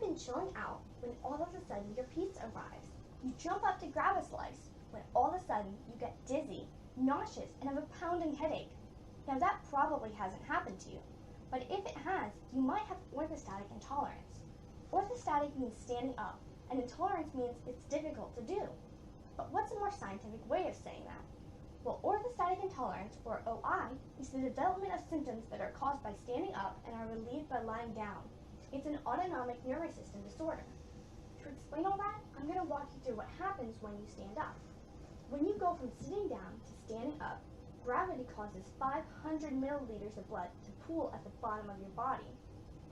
Imagine chilling out when all of a sudden your pizza arrives. You jump up to grab a slice when all of a sudden you get dizzy, nauseous, and have a pounding headache. Now that probably hasn't happened to you, but if it has, you might have orthostatic intolerance. Orthostatic means standing up, and intolerance means it's difficult to do. But what's a more scientific way of saying that? Well, orthostatic intolerance, or OI, is the development of symptoms that are caused by standing up and are relieved by lying down. It's an autonomic nervous system disorder. To explain all that, I'm going to walk you through what happens when you stand up. When you go from sitting down to standing up, gravity causes 500 milliliters of blood to pool at the bottom of your body.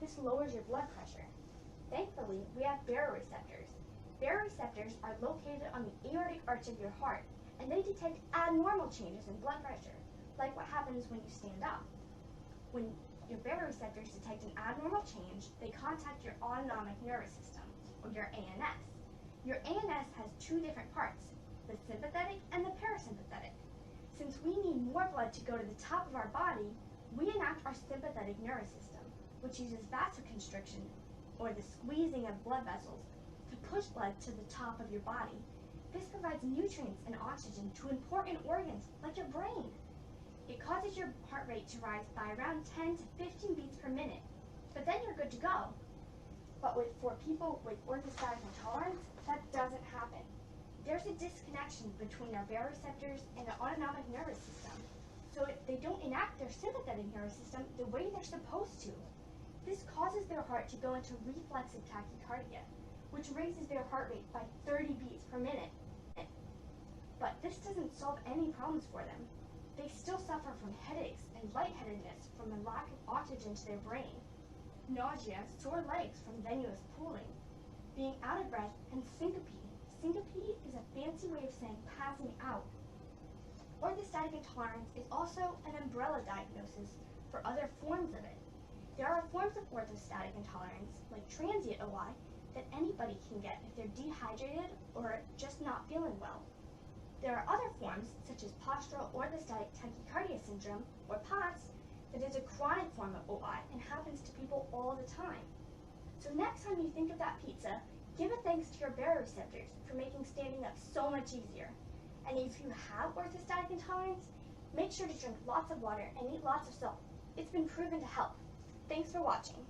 This lowers your blood pressure. Thankfully, we have baroreceptors. Baroreceptors are located on the aortic arch of your heart, and they detect abnormal changes in blood pressure, like what happens when you stand up. When your baroreceptors detect an abnormal change, they contact your autonomic nervous system, or your ANS. Your ANS has two different parts, the sympathetic and the parasympathetic. Since we need more blood to go to the top of our body, we enact our sympathetic nervous system, which uses vasoconstriction, or the squeezing of blood vessels, to push blood to the top of your body. This provides nutrients and oxygen to important organs like your brain. It causes your heart rate to rise by around 10 to 15 beats per minute, but then you're good to go. But for people with orthostatic intolerance, that doesn't happen. There's a disconnection between our baroreceptors and the autonomic nervous system, so they don't enact their sympathetic nervous system the way they're supposed to. This causes their heart to go into reflexive tachycardia, which raises their heart rate by 30 beats per minute. But this doesn't solve any problems for them. They still suffer from headaches and lightheadedness from the lack of oxygen to their brain, nausea, sore legs from venous pooling, being out of breath, and syncope. Syncope is a fancy way of saying passing out. Orthostatic intolerance is also an umbrella diagnosis for other forms of it. There are forms of orthostatic intolerance, like transient OI, that anybody can get if they're dehydrated or just not feeling well. There are other forms, such as postural orthostatic tachycardia syndrome, or POTS, that is a chronic form of OI and happens to people all the time. So next time you think of that pizza, give a thanks to your baroreceptors for making standing up so much easier. And if you have orthostatic intolerance, make sure to drink lots of water and eat lots of salt. It's been proven to help. Thanks for watching.